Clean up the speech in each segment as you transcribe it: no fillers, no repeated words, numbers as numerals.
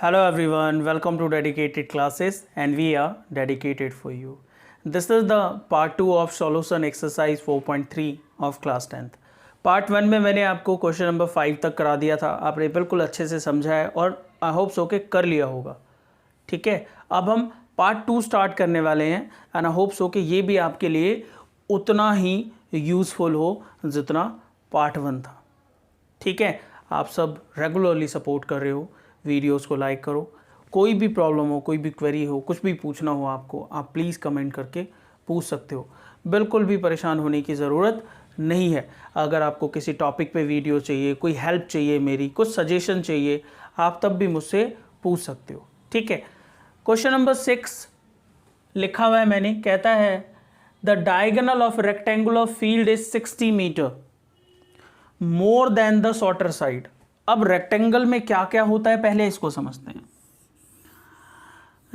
Hello everyone, welcome to dedicated classes and we are dedicated for you. This is the part 2 of solution exercise 4.3 of class 10th. Part 1 में मैंने आपको question number 5 तक करा दिया था, आपने बिल्कुल अच्छे से समझा है और आई होप सो के कर लिया होगा। ठीक है, अब हम पार्ट 2 स्टार्ट करने वाले हैं एंड आई होप सो कि ये भी आपके लिए उतना ही यूज़फुल हो जितना पार्ट 1 था। ठीक है, आप सब रेगुलरली सपोर्ट कर रहे हो, वीडियोस को लाइक करो। कोई भी प्रॉब्लम हो, कोई भी क्वेरी हो, कुछ भी पूछना हो आपको, आप प्लीज़ कमेंट करके पूछ सकते हो। बिल्कुल भी परेशान होने की ज़रूरत नहीं है। अगर आपको किसी टॉपिक पे वीडियो चाहिए, कोई हेल्प चाहिए मेरी, कुछ सजेशन चाहिए, आप तब भी मुझसे पूछ सकते हो। ठीक है, क्वेश्चन नंबर 6 लिखा हुआ है मैंने, कहता है the diagonal of rectangular field is 60 metre more than the shorter side. अब रेक्टेंगल में क्या क्या होता है पहले इसको समझते हैं।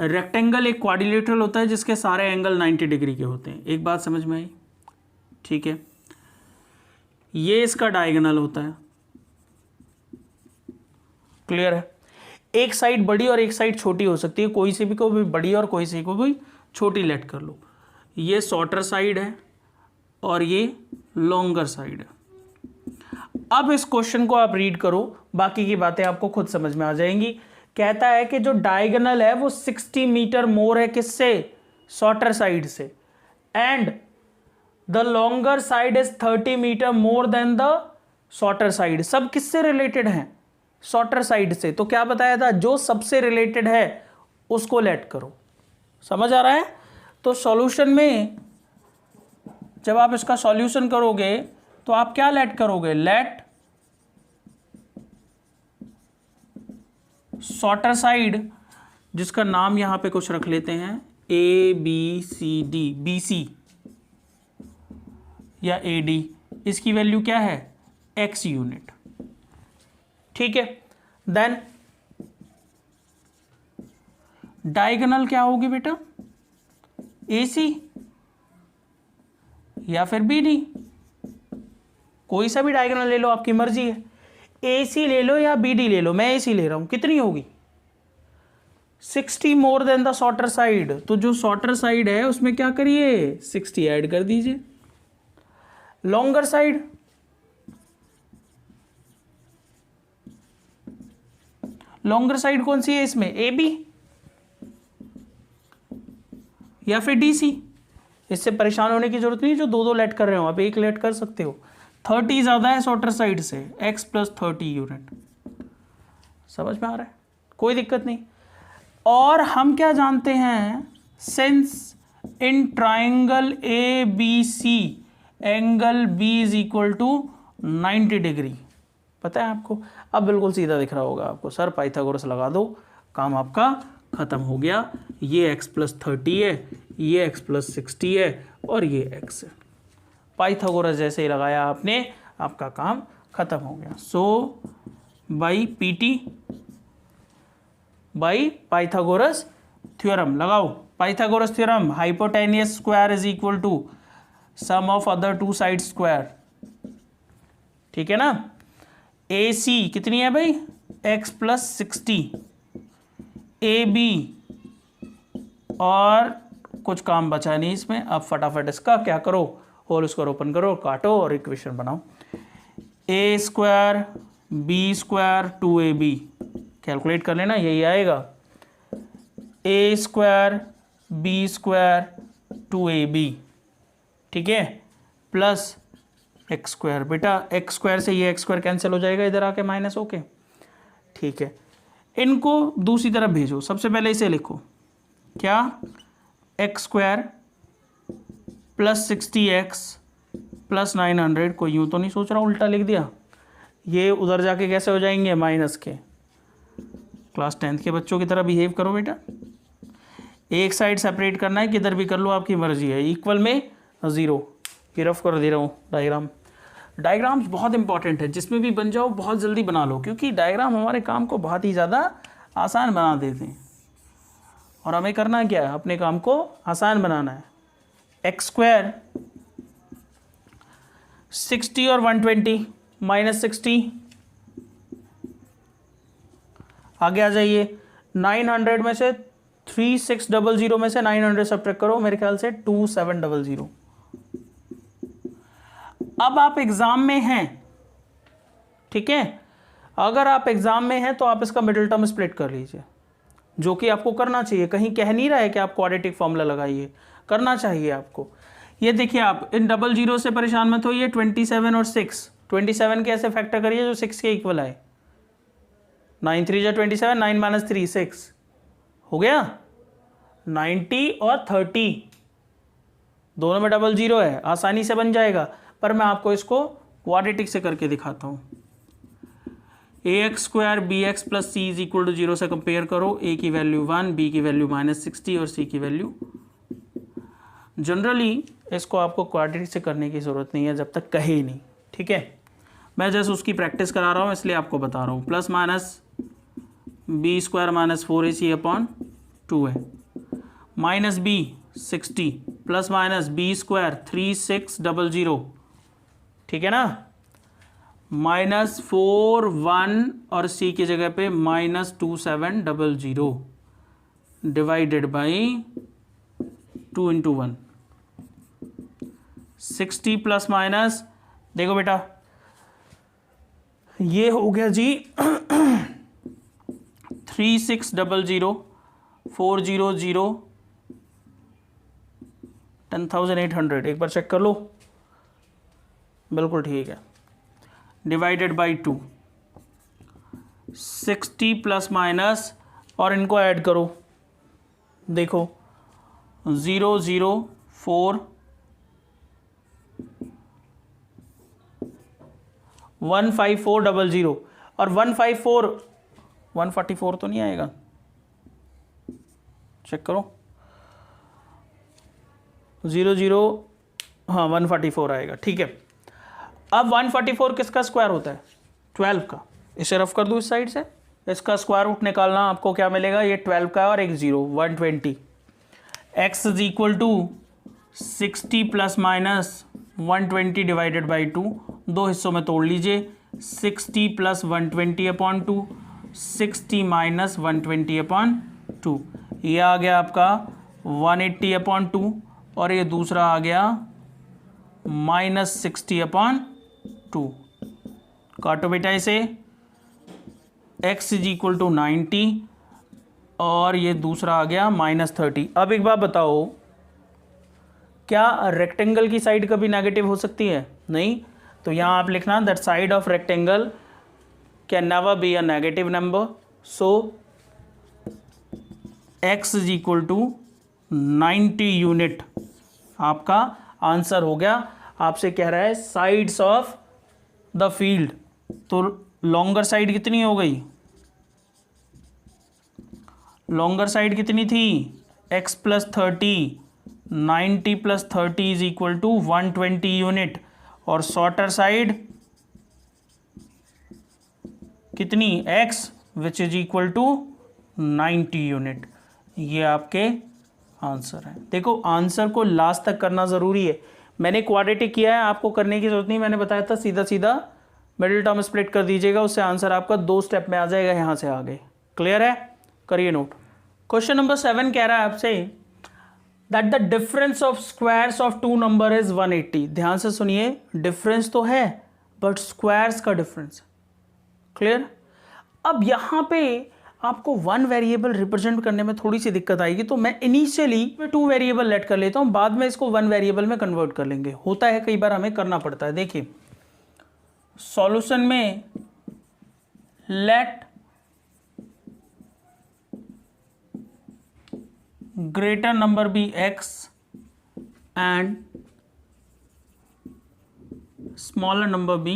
रेक्टेंगल एक क्वाड्रिलेटरल होता है जिसके सारे एंगल 90 डिग्री के होते हैं। एक बात समझ में आई? ठीक है, ये इसका डायगोनल होता है। क्लियर है? एक साइड बड़ी और एक साइड छोटी हो सकती है, कोई से भी को भी बड़ी और कोई से को भी छोटी लेट कर लो। ये शॉर्टर साइड है और ये लॉन्गर साइड है। अब इस क्वेश्चन को आप रीड करो, बाकी की बातें आपको खुद समझ में आ जाएंगी। कहता है कि जो डायगोनल है वो 60 मीटर मोर है किससे? शॉर्टर साइड से। And the longer side is 30 metre more than the shorter side. सब किससे रिलेटेड हैं? शॉर्टर साइड से। तो क्या बताया था? जो सबसे रिलेटेड है उसको लेट करो। समझ आ रहा है? तो सॉल्यूशन में जब आप इसका सॉल्यूशन करोगे तो आप क्या लेट करोगे? लेट शॉर्टर साइड, जिसका नाम यहां पे कुछ रख लेते हैं, A B C D, B C या ए डी, इसकी वैल्यू क्या है? X unit. ठीक है, देन डायगोनल क्या होगी बेटा? ए सी या फिर बी डी, कोई सा भी डायगोनल ले लो, आपकी मर्जी है। ए सी ले लो या बी डी ले लो, मैं ए सी ले रहा हूं। कितनी होगी? 60 मोर देन द शॉर्टर साइड। तो जो शॉर्टर साइड है उसमें क्या करिए? 60 ऐड कर दीजिए। लॉन्गर साइड, लॉन्गर साइड कौन सी है इसमें? ए बी या फिर डी सी। इससे परेशान होने की जरूरत नहीं, जो दो दो लेट कर रहे हो आप एक लेट कर सकते हो। 30 ज्यादा है शॉर्टर साइड से, x प्लस 30 यूनिट। समझ में आ रहा है? कोई दिक्कत नहीं। और हम क्या जानते हैं? Since in triangle A B C angle b is equal to 90 degree. पता है आपको? अब बिल्कुल सीधा दिख रहा होगा आपको। सर पाइथागोरस लगा दो, काम आपका खत्म हो गया। ये x प्लस 30 है, ये x प्लस 60 है और ये x है। पाइथागोरस जैसे ही लगाया आपने, आपका काम खत्म हो गया। So by PT, by Pythagoras theorem लगाओ। Pythagoras theorem, hypotenuse square is equal to sum of other two side square. ठीक है ना? ए सी कितनी है भाई? x प्लस 60, ए बी, और कुछ काम बचा नहीं इसमें। अब फटाफट इसका क्या करो? होल स्क्वायर ओपन करो, काटो और इक्वेशन बनाओ। A square B square 2ab, calculate कर लेना, यही आएगा। ए स्क्वायर बी स्क्वायर 2ab, ठीक है, प्लस एक्स स्क्वायर। बेटा एक्स स्क्वायर से ये एक्स स्क्वायर कैंसिल हो जाएगा इधर आके माइनस होके। ठीक है, इनको दूसरी तरफ भेजो। सबसे पहले इसे लिखो, क्या? X square plus 60x plus 900। कोई यूँ तो नहीं सोच रहा उल्टा लिख दिया? ये उधर जाके कैसे हो जाएंगे? माइनस के। क्लास 10th के बच्चों की तरह बिहेव करो बेटा। एक साइड सेपरेट करना है, किधर भी कर लो, आपकी मर्जी है। इक्वल में 0 की रफ कर दे रहा हूँ डायग्राम। डायग्राम्स बहुत इंपॉर्टेंट है, जिसमें भी बन जाओ बहुत जल्दी बना लो, क्योंकि डायग्राम हमारे काम को बहुत ही ज़्यादा आसान बना देते हैं। और हमें करना क्या है? अपने काम को आसान बनाना है। एक्स स्क्वायर 60 और 120 माइनस 60, आगे आ जाइए। 900 में से 3600 में से 900 सब्ट्रैक्ट करो, मेरे ख्याल से 2700। अब आप एग्जाम में हैं, ठीक है, अगर आप एग्जाम में हैं तो आप इसका मिडिल टर्म स्प्लिट कर लीजिए, जो कि आपको करना चाहिए। कहीं कह नहीं रहा है कि आप क्वाड्रेटिक फॉर्मूला लगाइए, करना चाहिए आपको। ये देखिए, आप इन 00 से परेशान मत होइए। 27 और 6, 27 के ऐसे फैक्टर करिए जो 6 के इक्वल आए। 9 3 जा 27, 9 - 3 6 हो गया। 90 और 30 दोनों में 00 है, आसानी से बन जाएगा, पर मैं आपको इसको क्वाड्रेटिक से करके दिखाता हूँ। ax² bx + c = 0 से कंपेयर करो। a की वैल्यू 1, b की वैल्यू -60 और c की वैल्यू। जनरली इसको आपको क्वाड्रेटिक से करने की ज़रूरत नहीं है जब तक कहे ही नहीं, ठीक है। मैं जस्ट उसकी प्रैक्टिस करा रहा हूँ, इसलिए आपको बता रहा हूँ। +- b² - 4ac/2 है, -b 60 + b² 3600, ठीक है ना। -4 1 और c की जगह पे -2700 डिवाइडेड बाई 2 × 1। 60 ± देखो बेटा, ये हो गया जी 3600 400 10,800। एक बार चेक कर लो, बिल्कुल ठीक है। डिवाइडेड बाई 2, 60 ± और इनको ऐड करो, देखो 0 0 4 15400 और 154 144 तो नहीं आएगा, चेक करो। 0 0 हाँ 144 आएगा, ठीक है। अब 144 किसका स्क्वायर होता है? 12 का। इसे रफ कर दूँ इस साइड से, इसका स्क्वायर रूट निकालना, आपको क्या मिलेगा? ये 12 का और एक 0, 120। x = 60 ± 120 डिवाइडेड बाई 2, दो हिस्सों में तोड़ लीजिए। 60 + 120/2, 60 - 120/2, ये आ गया आपका 180/2 और ये दूसरा आ गया -60/2। काटो बेटा इसे। x = 90 और ये दूसरा आ गया -30। अब एक बात बताओ, क्या रेक्टेंगल की साइड कभी नेगेटिव हो सकती है? नहीं। तो यहाँ आप लिखना that side of rectangle can never be a negative number, so x = 90 unit आपका आंसर हो गया। आपसे कह रहा है साइड्स ऑफ द फील्ड, तो लॉन्गर साइड कितनी हो गई? लॉन्गर साइड कितनी थी? x + 30, 90 + 30 = 120 यूनिट, और शॉर्टर साइड कितनी? x which is equal to 90 unit. ये आपके आंसर है। देखो, आंसर को लास्ट तक करना ज़रूरी है। मैंने क्वाड्रेटिक किया है, आपको करने की जरूरत नहीं। मैंने बताया था सीधा सीधा मिडिल टर्म स्प्लिट कर दीजिएगा, उससे आंसर आपका 2 स्टेप में आ जाएगा, यहाँ से आगे। क्लियर है? करिए नोट। क्वेश्चन नंबर 7 कह रहा है आपसे that the difference of squares of 2 number is 180। ध्यान से सुनिए, डिफरेंस तो है बट स्क्वायर्स का डिफरेंस। क्लियर? अब यहाँ पे आपको 1 वेरिएबल रिप्रेजेंट करने में थोड़ी सी दिक्कत आएगी, तो मैं इनिशियली 2 वेरिएबल लेट कर लेता हूँ, बाद में इसको 1 वेरिएबल में कन्वर्ट कर लेंगे। होता है कई बार, हमें करना पड़ता है। देखिए, सॉल्यूशन में let greater number be x and smaller number be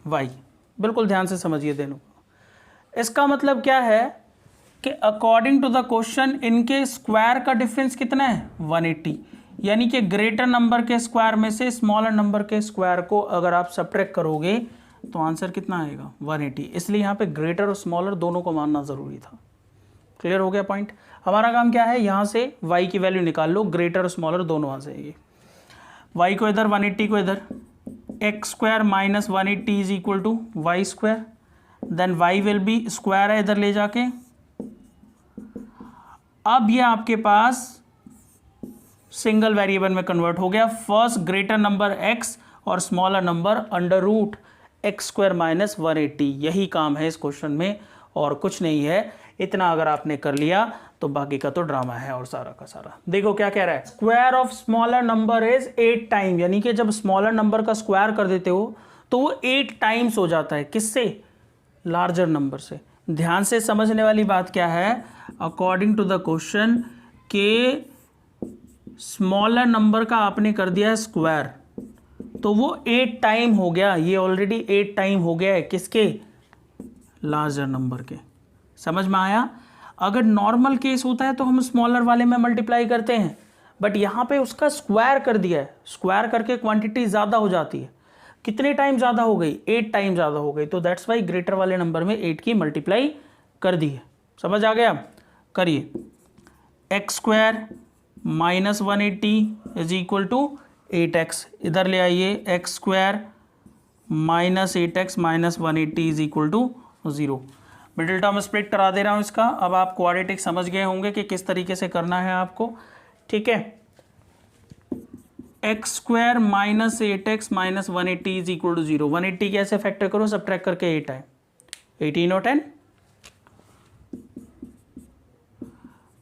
y। बिल्कुल ध्यान से समझिए दोनों। इसका मतलब क्या है कि अकॉर्डिंग टू द क्वेश्चन इनके स्क्वायर का डिफरेंस कितना है? 180। यानी कि ग्रेटर नंबर के स्क्वायर में से स्मॉलर नंबर के स्क्वायर को अगर आप सब्ट्रैक्ट करोगे तो आंसर कितना आएगा? 180। इसलिए यहाँ पे ग्रेटर और स्मॉलर दोनों को मानना ज़रूरी था। क्लियर हो गया पॉइंट? हमारा काम क्या है, यहाँ से y की वैल्यू निकाल लो, ग्रेटर और स्मॉलर दोनों आ जाएगी। y को इधर, 180 को इधर, x² - 180 = y², then y will be square है इधर ले जाके अब ये आपके पास सिंगल वेरिएबल में कन्वर्ट हो गया। फर्स्ट ग्रेटर नंबर x और smaller number under root X square minus 180, यही काम है इस क्वेश्चन में और कुछ नहीं है। इतना अगर आपने कर लिया तो बाकी का तो ड्रामा है और सारा का सारा। देखो क्या कह रहा है, square of smaller number is 8 time, यानी कि जब स्मॉलर नंबर का स्क्वायर कर देते हो तो वो 8 टाइम्स हो जाता है। किससे? लार्जर नंबर से। ध्यान से समझने वाली बात क्या है, अकॉर्डिंग टू द क्वेश्चन के स्मॉलर नंबर का आपने कर दिया है स्क्वायर, तो वो 8 टाइम हो गया। ये ऑलरेडी 8 टाइम हो गया है किसके? लार्जर नंबर के। समझ में आया? अगर नॉर्मल केस होता है तो हम स्मॉलर वाले में मल्टीप्लाई करते हैं, बट यहाँ पे उसका स्क्वायर कर दिया है। स्क्वायर करके क्वांटिटी ज़्यादा हो जाती है। कितने टाइम ज़्यादा हो गई? 8 टाइम ज़्यादा हो गई। तो दैट्स वाई ग्रेटर वाले नंबर में 8 की मल्टीप्लाई कर दी है। समझ आ गया? करिए। X square minus 180 is equal to 8x। इधर ले आइए, X square minus 8x minus 180 is equal to 0। Middle term split करा दे रहा हूँ इसका। अब आप क्वाड्रेटिक समझ गए होंगे कि किस तरीके से करना है आपको। ठीक है, X square minus 8x minus 180 is equal to 0। 180 कैसे फैक्टर करो? सब्ट्रैक्ट करके 8 है, 18 और 10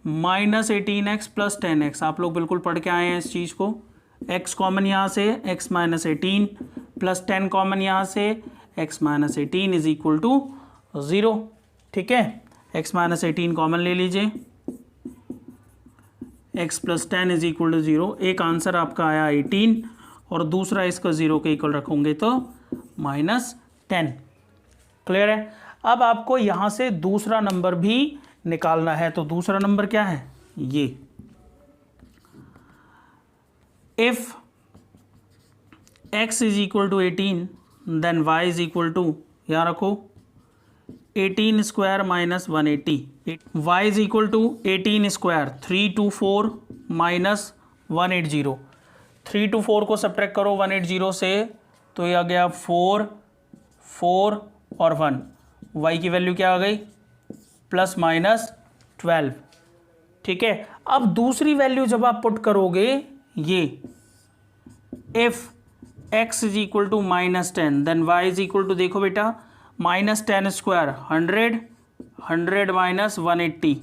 माइनस 18x प्लस 10x। आप लोग बिल्कुल पढ़ के आए हैं इस चीज़ को। x कॉमन यहाँ से x माइनस 18 प्लस 10 कॉमन यहाँ से x minus 18 is equal to 0। ठीक है, x माइनस 18 कॉमन ले लीजिए, x plus 10 is equal to 0। एक आंसर आपका आया 18 और दूसरा इसका 0 के इक्वल रखोगे तो माइनस 10। क्लियर है? अब आपको यहाँ से दूसरा नंबर भी निकालना है। तो दूसरा नंबर क्या है? ये if x is equal to 18 then y is equal to, यहाँ रखो, 18 square minus 180। y is equal to 18 square 324 minus 180। 324 को सब्ट्रैक्ट करो 180 से तो ये आ गया 4 4 और 1। y की वैल्यू क्या आ गई? Plus minus 12। ठीक है, अब दूसरी वैल्यू जब आप पुट करोगे, ये if x is equal to minus 10 then y is equal to, देखो बेटा, माइनस 10 स्क्वायर 100 100 माइनस 180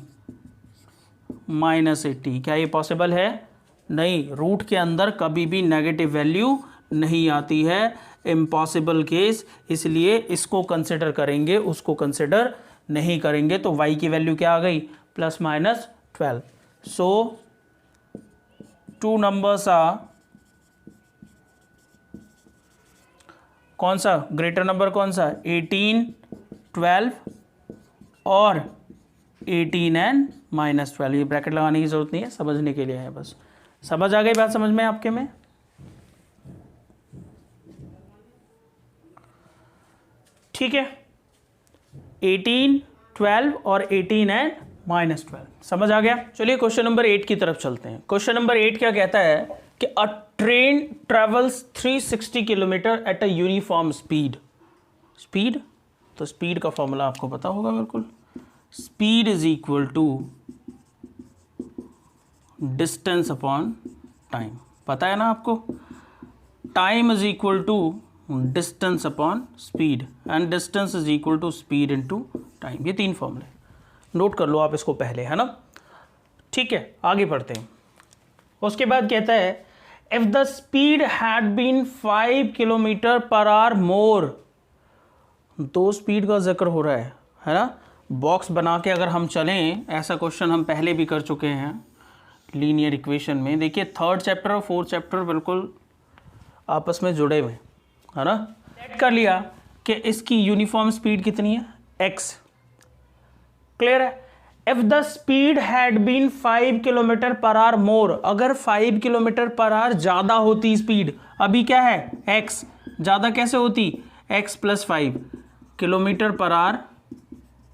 माइनस 80। क्या ये पॉसिबल है? नहीं, रूट के अंदर कभी भी नेगेटिव वैल्यू नहीं आती है, इम्पॉसिबल केस। इसलिए इसको कंसिडर करेंगे, उसको कंसिडर नहीं करेंगे। तो y की वैल्यू क्या आ गई? Plus minus 12। सो टू नंबर्स आ, कौन सा ग्रेटर नंबर? कौन सा? 18 12 और 18 एंड माइनस 12। ये ब्रैकेट लगाने की जरूरत नहीं है, समझने के लिए है बस। समझ आ गई बात? समझ में आपके में? ठीक है, 18 12 और 18 एंड माइनस 12। समझ आ गया? चलिए क्वेश्चन नंबर 8 की तरफ चलते हैं। क्वेश्चन नंबर 8 क्या कहता है कि a train travels 360 kilometre at a uniform speed. Speed, तो स्पीड का फॉर्मूला आपको पता होगा बिल्कुल। Speed is equal to distance upon time. पता है ना आपको? Time is equal to distance upon speed and distance is equal to speed into time. ये 3 फॉर्मूले नोट कर लो आप इसको पहले, है ना? ठीक है, आगे बढ़ते हैं। उसके बाद कहता है if the speed had been 5 kilometre per hour more. दो स्पीड का जिक्र हो रहा है ना? बॉक्स बना के अगर हम चलें, ऐसा क्वेश्चन हम पहले भी कर चुके हैं लीनियर इक्वेशन में। देखिए 3rd चैप्टर और 4th चैप्टर बिल्कुल आपस में जुड़े हुए, है ना? सेट कर लिया कि इसकी यूनिफॉर्म स्पीड कितनी है? x। क्लियर है? If the speed had been 5 kilometre per hour more, अगर 5 किलोमीटर पर आवर ज्यादा होती स्पीड, अभी क्या है? x ज्यादा कैसे होती? x plus 5 kilometre per hour,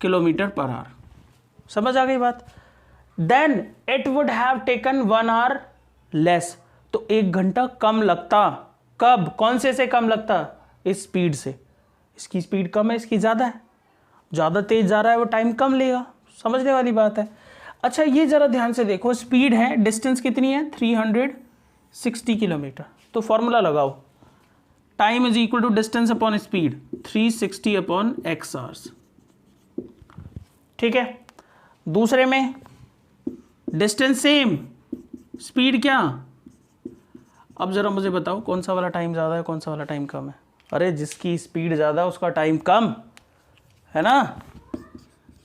kilometre per hour. समझ आ गई बात? Then it would have taken 1 hour less, तो 1 घंटा कम लगता। कब? कौन से कम लगता? इस स्पीड से। इसकी स्पीड कम है, इसकी ज़्यादा है। ज़्यादा तेज जा रहा है वो टाइम कम लेगा। समझने वाली बात है। अच्छा ये जरा ध्यान से देखो, स्पीड है, डिस्टेंस कितनी है 360 किलोमीटर, तो फॉर्मूला लगाओ, time is equal to distance upon speed 360 upon X hours. ठीक है, दूसरे में डिस्टेंस सेम, स्पीड क्या, अब जरा मुझे बताओ कौन सा वाला टाइम ज़्यादा है, कौन सा वाला टाइम कम है? अरे जिसकी स्पीड ज़्यादा उसका टाइम कम है ना,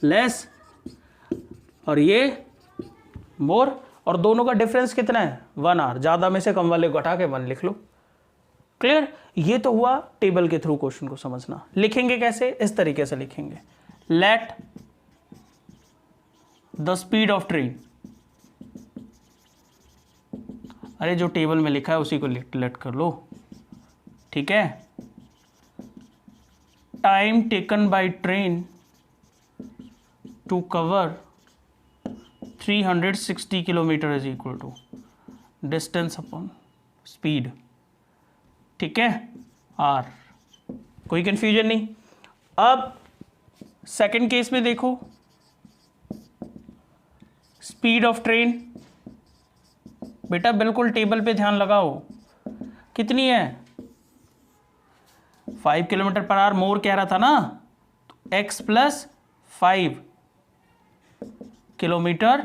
लेस, और ये मोर, और दोनों का डिफरेंस कितना है 1 आवर, ज़्यादा में से कम वाले को हटा के 1 लिख लो। क्लियर? ये तो हुआ टेबल के थ्रू क्वेश्चन को समझना। लिखेंगे कैसे? इस तरीके से लिखेंगे, late the speed of train, अरे जो टेबल में लिखा है उसी को लेट कर लो, ठीक है, time taken by train to cover 360 kilometre is equal to distance upon speed, ठीक है, आर। कोई कंफ्यूजन नहीं। अब सेकंड केस में देखो, स्पीड ऑफ ट्रेन, बेटा बिल्कुल टेबल पे ध्यान लगाओ, कितनी है 5 किलोमीटर पर आवर, मोर कह रहा था ना, तो x plus 5 kilometre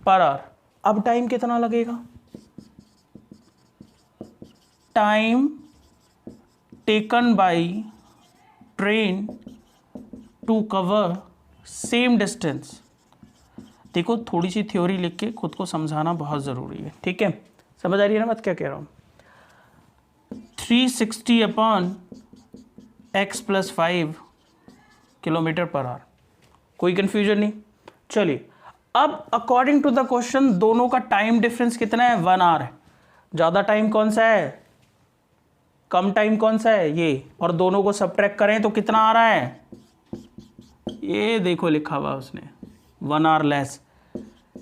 per hour. अब टाइम कितना लगेगा, time taken by train to cover same distance. देखो थोड़ी सी थ्योरी लिख के खुद को समझाना बहुत ज़रूरी है, ठीक है, समझ आ रही है ना बात क्या कह रहा हूँ? 360 upon x plus 5 kilometre per our, कोई कंफ्यूजन नहीं। चलिए अब अकॉर्डिंग टू द क्वेश्चन दोनों का टाइम डिफरेंस कितना है 1 आवर है, ज़्यादा टाइम कौन सा है, कम टाइम कौन सा है ये, और दोनों को सबट्रैक्ट करें तो कितना आ रहा है, ये देखो लिखा हुआ उसने 1 hour less,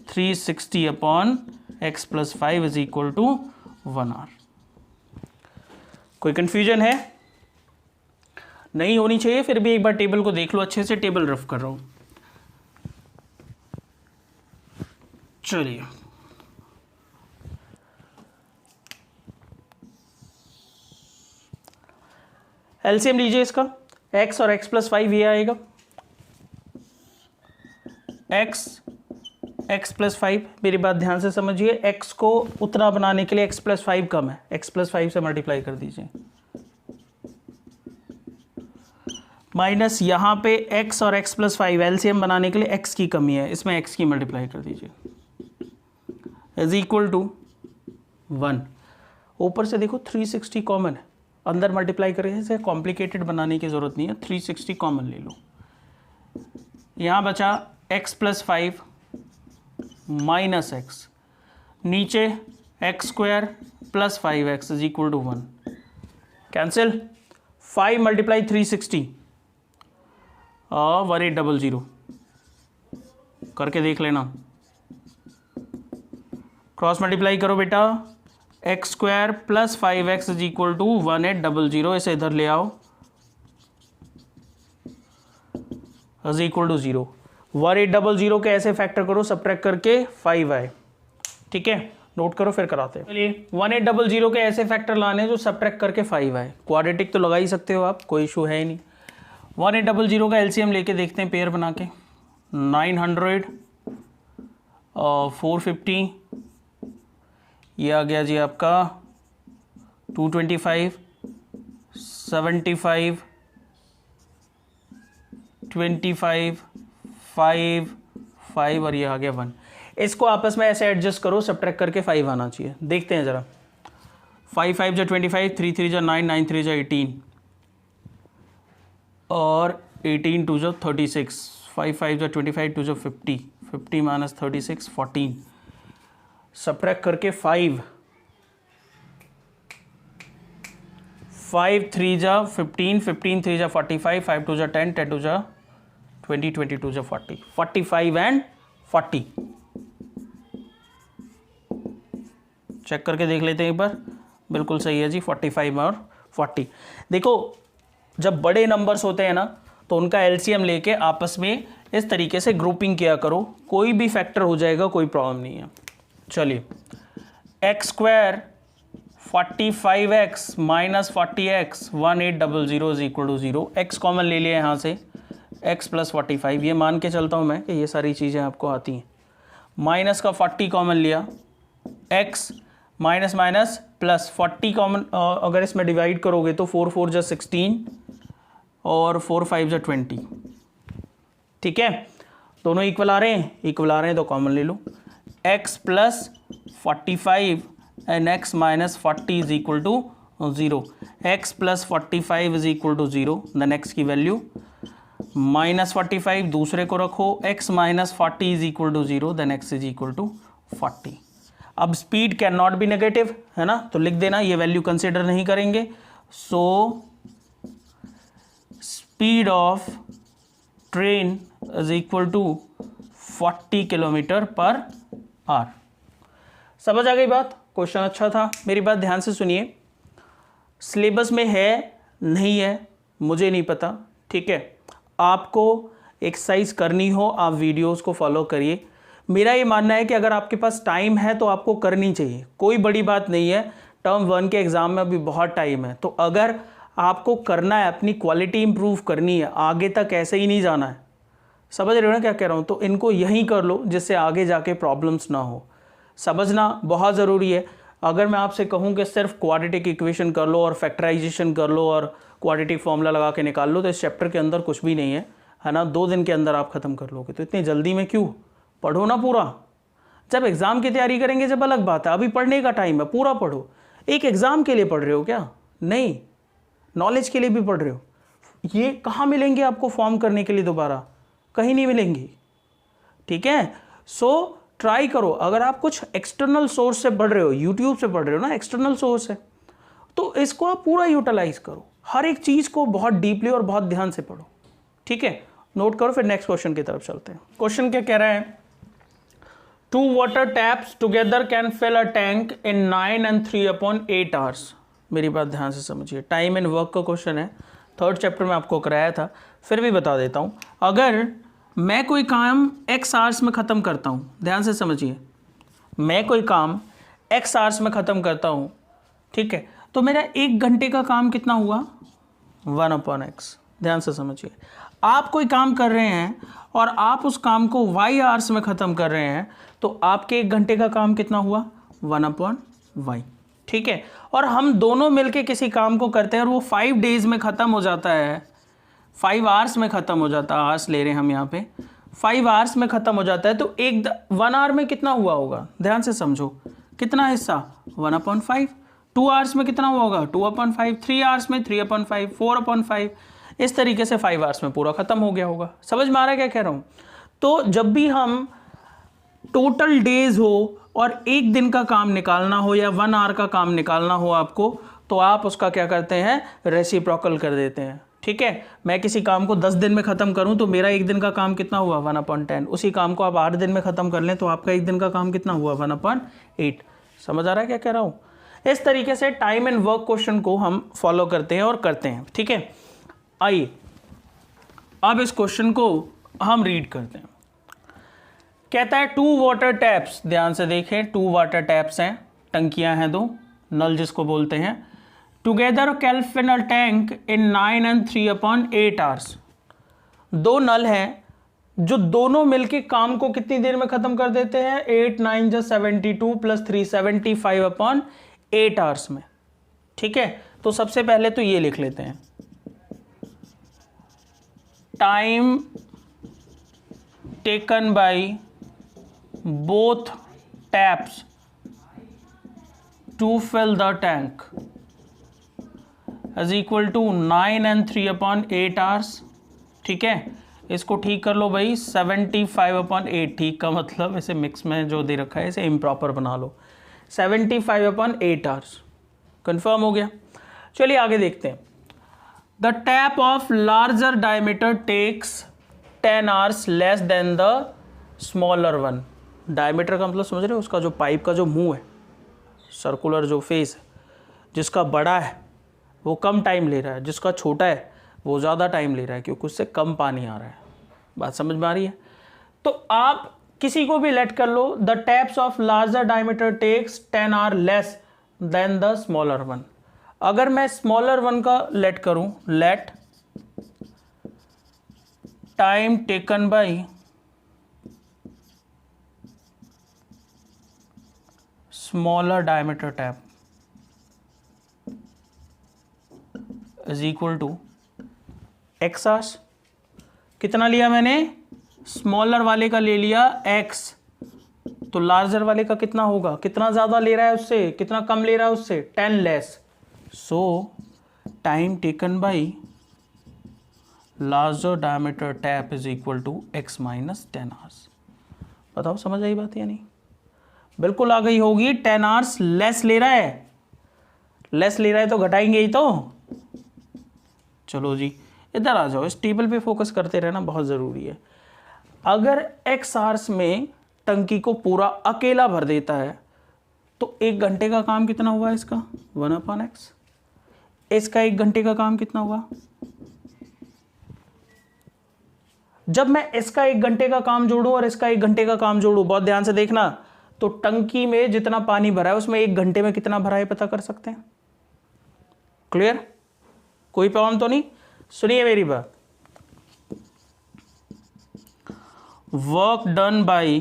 360 upon x plus 5 is equal to 1 hour. कोई कंफ्यूजन है? नहीं होनी चाहिए, फिर भी एक बार टेबल को देख लो अच्छे से, टेबल रफ कर रहा हूं। चलिए एलसीएम लीजिए इसका, x और x प्लस 5 ये आएगा, x प्लस 5, मेरी बात ध्यान से समझिए, x को उतना बनाने के लिए x प्लस 5 कम है, x प्लस 5 से मल्टीप्लाई कर दीजिए, माइनस यहाँ पे x और x प्लस 5 एलसीएम बनाने के लिए x की कमी है, इसमें x की मल्टीप्लाई कर दीजिए, इज इक्वल टू 1। ऊपर से देखो 360 कॉमन है, अंदर मल्टीप्लाई करें, इसे कॉम्प्लिकेटेड बनाने की ज़रूरत नहीं है, 360 कॉमन ले लो, यहाँ बचा x प्लस 5 माइनस एक्स, नीचे X square plus 5x is equal to 1, cancel, 5 multiply 360 1800 करके देख लेना, क्रॉस मल्टीप्लाई करो बेटा, X square plus 5x is equal to 1800, इसे इधर ले आओ, इज इक्वल टू 0, 1800 के ऐसे फैक्टर करो सबट्रैक्ट करके 5 आए, ठीक है, नोट करो फिर कराते हैं। चलिए 1800 के ऐसे फैक्टर लाने जो सबट्रैक्ट करके 5 आए, क्वाड्रेटिक तो लगा ही सकते हो आप, कोई इशू है ही नहीं। 1800 का एलसीएम लेके देखते हैं पेयर बना के, 900 और 450, ये आ गया जी आपका 225, 75, 25, 5, 5 और ये आ गया 1। इसको आपस में ऐसे एडजस्ट करो, सबट्रैक्ट करके 5 आना चाहिए, देखते हैं ज़रा। 5 5 जा 25, 3 3 जा 9, 9 3 जा 18 और 18 2 जा 36, 5 5 जा 25, 2 जा 50, 50 माइनस 36 14, सबट्रैक्ट करके 5, 5 3 जा 15, 15 3 जा 45, 5 2 जा 10, 10 2 जा 20, 22 जा 40, 45 एंड 40, चेक करके देख लेते हैं एक बार, बिल्कुल सही है जी, 45 और 40। देखो जब बड़े नंबर्स होते हैं ना तो उनका एलसीएम लेके आपस में इस तरीके से ग्रुपिंग किया करो, कोई भी फैक्टर हो जाएगा, कोई प्रॉब्लम नहीं है। चलिए X square 45x minus 40x 1800 is equal to 0। X common ले लिया यहाँ से, x प्लस 45, ये मान के चलता हूँ मैं कि ये सारी चीज़ें आपको आती हैं। माइनस का 40 कॉमन लिया, x minus minus plus 40 common, अगर इसमें डिवाइड करोगे तो 4 4 जा 16 और 4 5 जा 20। ठीक है, दोनों इक्वल आ रहे हैं, इक्वल आ रहे हैं तो कॉमन ले लो। x plus 45 and x minus 40 is equal to 0। x plus 45 is equal to 0, then x की वैल्यू माइनस 45, दूसरे को रखो, x minus 40 is equal to 0, then x is equal to 40। अब speed can not be negative है ना, तो लिख देना, ये वैल्यू कंसिडर नहीं करेंगे। So speed of train is equal to 40 kilometre per hour. समझ आ गई बात? क्वेश्चन अच्छा था, मेरी बात ध्यान से सुनिए। सिलेबस में है नहीं है मुझे नहीं पता, ठीक है, आपको एक्सरसाइज करनी हो आप वीडियोस को फॉलो करिए। मेरा ये मानना है कि अगर आपके पास टाइम है तो आपको करनी चाहिए, कोई बड़ी बात नहीं है। टर्म 1 के एग्ज़ाम में अभी बहुत टाइम है, तो अगर आपको करना है, अपनी क्वालिटी इंप्रूव करनी है, आगे तक ऐसे ही नहीं जाना है, समझ रहे हो ना क्या कह रहा हूँ, तो इनको यहीं कर लो जिससे आगे जाके प्रॉब्लम्स ना हो। समझना बहुत ज़रूरी है। अगर मैं आपसे कहूँ कि सिर्फ क्वाड्रेटिक इक्वेशन कर लो और फैक्टराइजेशन कर लो और क्वाड्रेटिक फॉर्मूला लगा के निकाल लो, तो इस चैप्टर के अंदर कुछ भी नहीं है ना, 2 दिन के अंदर आप ख़त्म कर लोगे। तो इतनी जल्दी में क्यों? पढ़ो ना पूरा, जब एग्ज़ाम की तैयारी करेंगे जब अलग बात है, अभी पढ़ने का टाइम है, पूरा पढ़ो। एक एग्ज़ाम के लिए पढ़ रहे हो क्या? नहीं, नॉलेज के लिए भी पढ़ रहे हो। ये कहाँ मिलेंगे आपको फॉर्म करने के लिए दोबारा? कहीं नहीं मिलेंगी, ठीक है। सो ट्राई करो, अगर आप कुछ एक्सटर्नल सोर्स से पढ़ रहे हो, यूट्यूब से पढ़ रहे हो ना, एक्सटर्नल सोर्स है, तो इसको आप पूरा यूटिलाइज करो, हर एक चीज़ को बहुत डीपली और बहुत ध्यान से पढ़ो, ठीक है। नोट करो, फिर नेक्स्ट क्वेश्चन की तरफ चलते हैं। क्वेश्चन क्या कह रहा है? 2 water taps together can fill a tank in 9 and 3/8 hours। मेरी बात ध्यान से समझिए, टाइम एंड वर्क का क्वेश्चन है, 3rd चैप्टर में आपको कराया था, फिर भी बता देता हूँ। अगर मैं कोई काम x आवर्स में ख़त्म करता हूँ, ध्यान से समझिए, मैं कोई काम x आवर्स में ख़त्म करता हूँ, ठीक है, तो मेरा 1 घंटे का काम कितना हुआ? 1/x। ध्यान से समझिए, आप कोई काम कर रहे हैं और आप उस काम को y आवर्स में ख़त्म कर रहे हैं, तो आपके 1 घंटे का काम कितना हुआ? 1/y, ठीक है। और हम दोनों मिलके किसी काम को करते हैं और वो 5 days में ख़त्म हो जाता है, 5 hours में ख़त्म हो जाता है, आवर्स ले रहे हैं हम यहाँ पे, 5 hours में ख़त्म हो जाता है, तो 1 hour में कितना हुआ होगा? ध्यान से समझो, कितना हिस्सा? 1/5। 2 hours में कितना हुआ होगा? 2/5। 3 hours में 3/5, 4/5, इस तरीके से 5 hours में पूरा ख़त्म हो गया होगा। समझ में आ रहा है क्या कह रहा हूँ? तो जब भी हम टोटल डेज हो और 1 दिन का काम निकालना हो या 1 hour का काम निकालना हो आपको, तो आप उसका क्या करते हैं? रेसिप्रोकल कर देते हैं, ठीक है। मैं किसी काम को 10 दिन में ख़त्म करूं तो मेरा 1 दिन का काम कितना हुआ? 1/10। उसी काम को आप 8 दिन में ख़त्म कर लें तो आपका 1 दिन का काम कितना हुआ? 1/8। समझ आ रहा है क्या कह रहा हूँ? इस तरीके से टाइम एंड वर्क क्वेश्चन को हम फॉलो करते हैं और करते हैं, ठीक है। आइए अब इस क्वेश्चन को हम रीड करते हैं। कहता है 2 वाटर टैप्स, ध्यान से देखें, 2 वाटर टैप्स हैं, टंकियां हैं 2, नल जिसको बोलते हैं, together can fill a tank in 9 and 3/8 hours। 2 नल हैं जो दोनों मिलके काम को कितनी देर में ख़त्म कर देते हैं? 8 9 जा 72 + 3 75/8 hours में, ठीक है। तो सबसे पहले तो ये लिख लेते हैं, time taken bye both taps to fill the tank is equal to 9 and 3/8 hours, ठीक है। इसको ठीक कर लो भाई, 75/8, ठीक का मतलब इसे मिक्स में जो दे रखा है इसे इम्प्रॉपर बना लो, 75/8 hours, कंफर्म हो गया। चलिए आगे देखते हैं। The tap of larger diameter takes 10 hours less than the smaller one. Diameter का मतलब समझ रहे हो? उसका जो पाइप का जो मुंह है, सर्कुलर जो फेस है, जिसका बड़ा है वो कम टाइम ले रहा है, जिसका छोटा है वो ज़्यादा टाइम ले रहा है क्योंकि उससे कम पानी आ रहा है। बात समझ में आ रही है? तो आप किसी को भी लेट कर लो, the taps of larger diameter takes 10 hour less than the smaller one. अगर मैं स्मॉलर वन का लेट करूं, let time taken by smaller diameter tap is equal to X hours. कितना लिया मैंने? स्मॉलर वाले का ले लिया x, तो लार्जर वाले का कितना होगा? कितना ज्यादा ले रहा है उससे, कितना कम ले रहा है उससे? 10 less. So time taken by larger diameter tap is equal to x minus 10 hours. बताओ समझ आई बात या नहीं? बिल्कुल आ गई होगी। 10 आवर्स लेस ले रहा है, लेस ले रहा है तो घटाएंगे ही तो। चलो जी इधर आ जाओ, इस टेबल पे फोकस करते रहना बहुत ज़रूरी है। अगर x आवर्स में टंकी को पूरा अकेला भर देता है तो 1 घंटे का काम कितना हुआ इसका? 1/x। इसका 1 घंटे का काम कितना हुआ? जब मैं इसका 1 घंटे का काम जोड़ूं और इसका 1 घंटे का काम जोड़ूं, बहुत ध्यान से देखना, तो टंकी में जितना पानी भरा है उसमें 1 घंटे में कितना भरा है पता कर सकते हैं। क्लियर? कोई प्रॉब्लम तो नहीं? सुनिए मेरी बात। Work done bye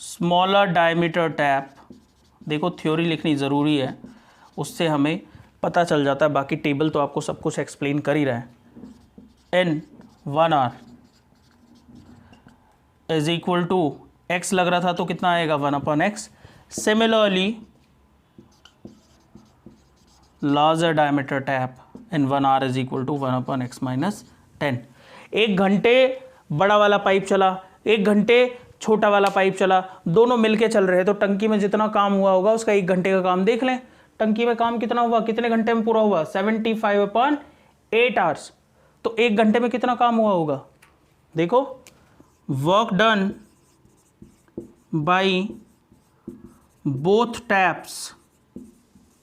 smaller diameter tap, देखो थ्योरी लिखनी ज़रूरी है, उससे हमें पता चल जाता है। बाकी टेबल तो आपको सब कुछ एक्सप्लेन कर ही रहा है। In 1 hour is equal to x लग रहा था तो कितना आएगा? 1/x। Similarly larger diameter tap in 1 hour is equal to 1/x minus 10। 1 घंटे बड़ा वाला पाइप चला, 1 घंटे छोटा वाला पाइप चला, दोनों मिलके चल रहे हैं, तो टंकी में जितना काम हुआ होगा उसका 1 घंटे का काम देख लें। टंकी में काम कितना हुआ, कितने घंटे में पूरा हुआ? 75/8 आवर्स। तो 1 घंटे में कितना काम हुआ होगा? देखो, work done by both taps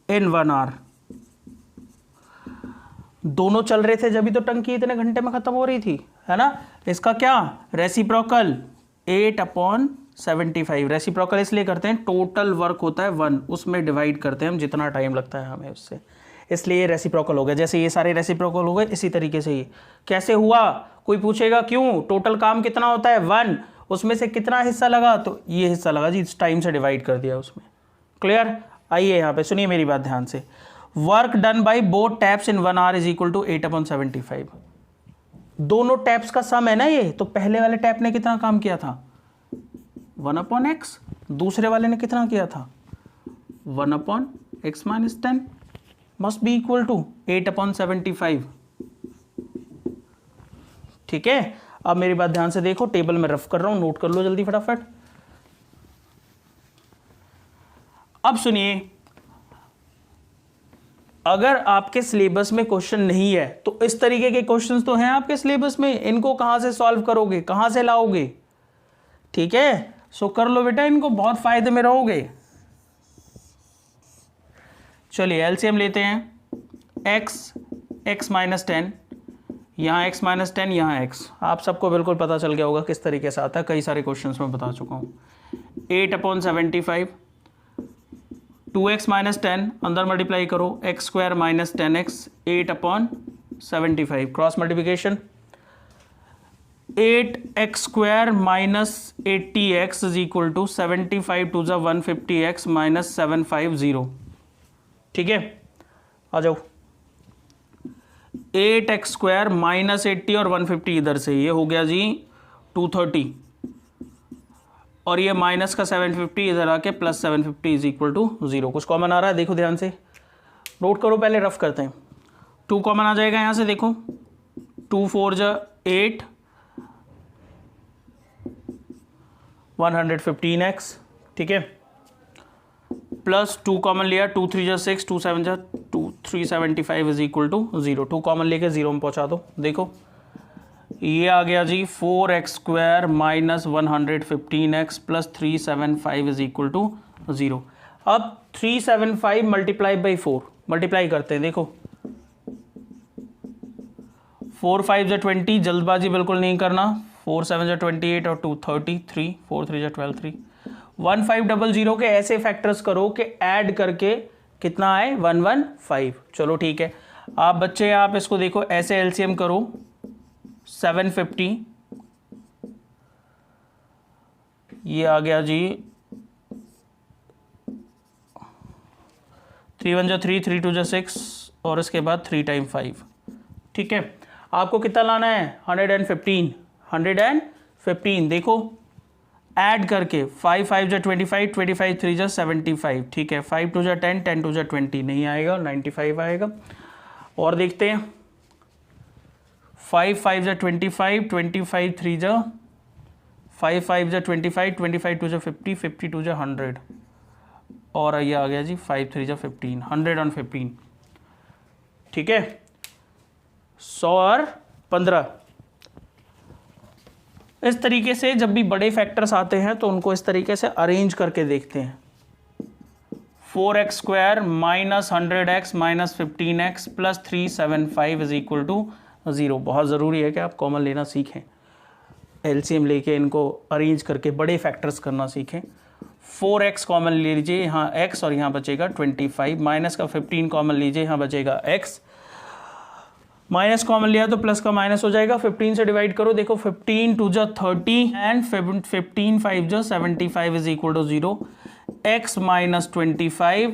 in 1 hour. दोनों चल रहे थे जब भी तो टंकी इतने घंटे में खत्म हो रही थी, है ना? इसका क्या रेसिप्रोकल 8/75। रेसिप्रोकल इसलिए करते हैं, टोटल वर्क होता है 1, उसमें डिवाइड करते हैं हम जितना टाइम लगता है हमें उससे, इसलिए ये रेसिप्रोकल हो गया। जैसे ये सारे रेसिप्रोकल हो गए, इसी तरीके से ये कैसे हुआ? कोई पूछेगा क्यों? टोटल काम कितना होता है? 1, उसमें से कितना हिस्सा लगा? तो ये हिस्सा लगा जी, इस टाइम से डिवाइड कर दिया उसमें। क्लियर? आइए यहाँ पे सुनिए मेरी बात ध्यान से। Work done by both taps in 1 hour is equal to 8/75। दोनों टैप्स का सम है ना ये, तो पहले वाले टैप ने कितना काम किया था? 1/x। दूसरे वाले ने कितना किया था? 1/x minus 10 must be equal to 8/75। ठीक है, अब मेरी बात ध्यान से देखो, टेबल में रफ कर रहा हूं, नोट कर लो जल्दी फटाफट। अब सुनिए, अगर आपके सिलेबस में क्वेश्चन नहीं है तो इस तरीके के क्वेश्चंस तो हैं आपके सिलेबस में, इनको कहां से सॉल्व करोगे, कहां से लाओगे? ठीक है, सो कर लो बेटा, इनको बहुत फायदे में रहोगे। चलिए एलसीएम लेते हैं। x माइनस 10, यहाँ x माइनस 10, यहाँ x। आप सबको बिल्कुल पता चल गया होगा किस तरीके से आता है, कई सारे क्वेश्चंस में बता चुका हूँ। 8/75, 2x माइनस 10 अंदर मल्टीप्लाई करो, x square minus 10x, 8/75 cross multiplication. 8x square minus 80x is equal to 75 two ज़ा 150x माइनस 750। ठीक है, आ जाओ। 8x स्क्वायर माइनस 80 और 150 इधर से, ये हो गया जी 230, और ये माइनस का 750 इधर आके प्लस 750 इज इक्वल टू 0। कुछ कॉमन आ रहा है? देखो ध्यान से, नोट करो, पहले रफ करते हैं। 2 कॉमन आ जाएगा यहाँ से, देखो 2 4 जा 8, 115x, ठीक है, प्लस 2 कॉमन लिया, 2 3 जा 6, 2 7 जा 2, 375 इज इक्वल टू 0। 2 कॉमन लेके 0 में पहुँचा दो। देखो ये आ गया जी 4x square minus 115x plus 375 is equal to 0। अब 375 मल्टीप्लाई बाई 4 मल्टीप्लाई करते हैं। देखो 4 5 जा 20, जल्दबाजी बिल्कुल नहीं करना। 4 7 जा 28 और 2 33, 4 3 जा 12 3। 1500 के ऐसे फैक्टर्स करो कि ऐड करके कितना आए 115। चलो ठीक है, आप बच्चे आप इसको देखो, ऐसे एलसीएम करो 750, ये आ गया जी 3 1 जा 3, 3 2 जा 6 और इसके बाद 3 टाइम 5। ठीक है, आपको कितना लाना है 115, 115 देखो ऐड करके 5 5 जा 25, 25 3 जा 75। ठीक है, 5 2 जा 10, 10 2 जा 20 नहीं आएगा, 95 आएगा। और देखते हैं 5 5 जा 25, 25 3 जा 5 5 जा 25, 25 2 जा 50, 50 2 जा 100 और ये आ गया जी 5 3 जा 15, 115। ठीक है, 100 और 15। इस तरीके से जब भी बड़े फैक्टर्स आते हैं तो उनको इस तरीके से अरेंज करके देखते हैं। 4x² minus 100x minus 15x plus 375 is equal to 0। बहुत ज़रूरी है कि आप कॉमन लेना सीखें, एलसीएम लेके इनको अरेंज करके बड़े फैक्टर्स करना सीखें। 4x कॉमन ले लीजिए, यहाँ x और यहाँ बचेगा 25, माइनस का 15 कॉमन लीजिए, यहाँ बचेगा x, माइनस कॉमन लिया तो प्लस का माइनस हो जाएगा। 15 से डिवाइड करो, देखो 15 2 जा 30 एंड 15 5 जा 75 is equal to 0। x minus 25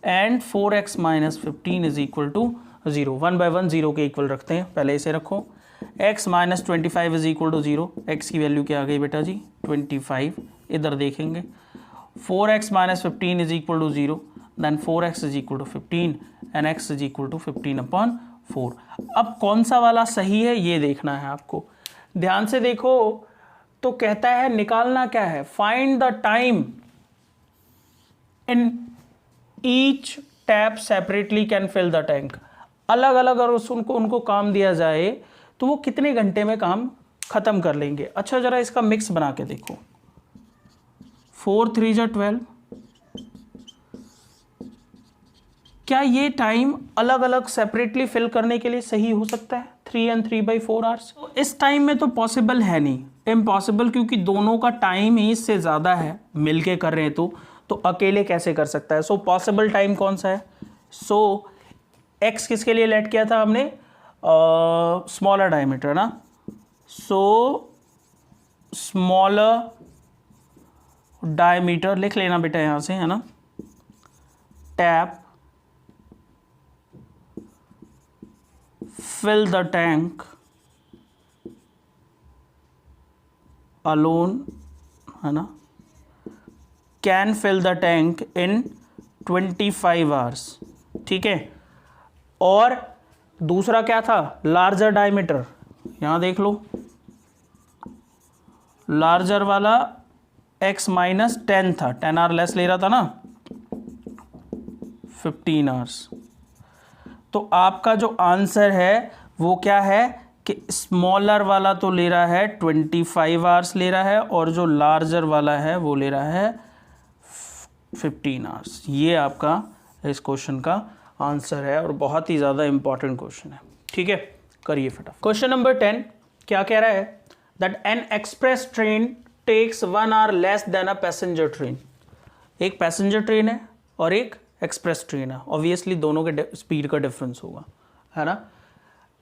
and 4x minus 15 is equal to 0। 1 by 1 0 के इक्वल रखते हैं, पहले इसे रखो। x minus 25 is equal to 0, x की वैल्यू क्या आ गई बेटा जी 25। इधर देखेंगे 4x minus 15 is equal to 0, then 4x is equal to 15 and x is equal to 15/4। अब कौन सा वाला सही है ये देखना है आपको, ध्यान से देखो। तो कहता है निकालना क्या है, find the time in each tap separately can fill the tank. अलग अलग अगर उनको काम दिया जाए तो वो कितने घंटे में काम खत्म कर लेंगे। अच्छा जरा इसका मिक्स बना के देखो, 4 3 जा 12, क्या ये टाइम अलग अलग सेपरेटली फिल करने के लिए सही हो सकता है 3 and 3/4 आवर्स? तो इस टाइम में तो पॉसिबल है नहीं, इम्पॉसिबल, क्योंकि दोनों का टाइम ही इससे ज़्यादा है, मिलके कर रहे हैं तो अकेले कैसे कर सकता है। सो पॉसिबल टाइम कौन सा है? सो एक्स किसके लिए लेट किया था हमने, स्मॉलर डायमीटर ना, सो स्मॉलर डायमीटर लिख लेना बेटा यहाँ से, है ना। Tap fill the tank alone, है ना, can fill the tank in 25 hours। ठीक है, और दूसरा क्या था, लार्जर डायमीटर, यहाँ देख लो, लार्जर वाला x माइनस 10 था, 10 आवर लेस ले रहा था ना, 15 आवर्स। तो आपका जो आंसर है वो क्या है कि स्मॉलर वाला तो ले रहा है 25 आवर्स ले रहा है और जो लार्जर वाला है वो ले रहा है 15 आवर्स। ये आपका इस क्वेश्चन का आंसर है और बहुत ही ज़्यादा इंपॉर्टेंट क्वेश्चन है। ठीक है, करिए फटाफट। क्वेश्चन नंबर 10 क्या कह रहा है, that an express train takes 1 hour less than a passenger train. एक पैसेंजर ट्रेन है और एक एक्सप्रेस ट्रेन है, ऑब्वियसली दोनों के स्पीड का डिफरेंस होगा, है ना।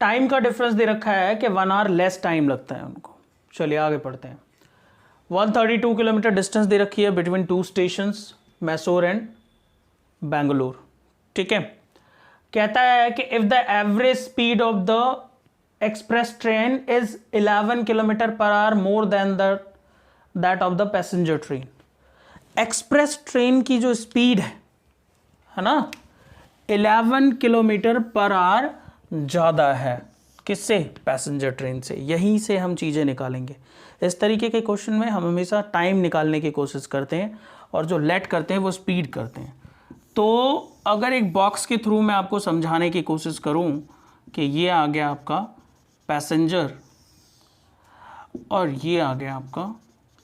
टाइम का डिफरेंस दे रखा है कि 1 hour लेस टाइम लगता है उनको। चलिए आगे पढ़ते हैं। 132 किलोमीटर डिस्टेंस दे रखी है between 2 stations, Mysore and Bangalore. ठीक है, कहता है कि if the average speed of the express train is 11 kilometre per hour more than that of the passenger train. Express train की जो स्पीड है ना 11 किलोमीटर पर आवर ज़्यादा है किससे, पैसेंजर ट्रेन से। यहीं से हम चीज़ें निकालेंगे। इस तरीके के क्वेश्चन में हम हमेशा टाइम निकालने की कोशिश करते हैं और जो लेट करते हैं वो स्पीड करते हैं। तो अगर एक बॉक्स के थ्रू मैं आपको समझाने की कोशिश करूं कि ये आ गया आपका पैसेंजर और ये आ गया आपका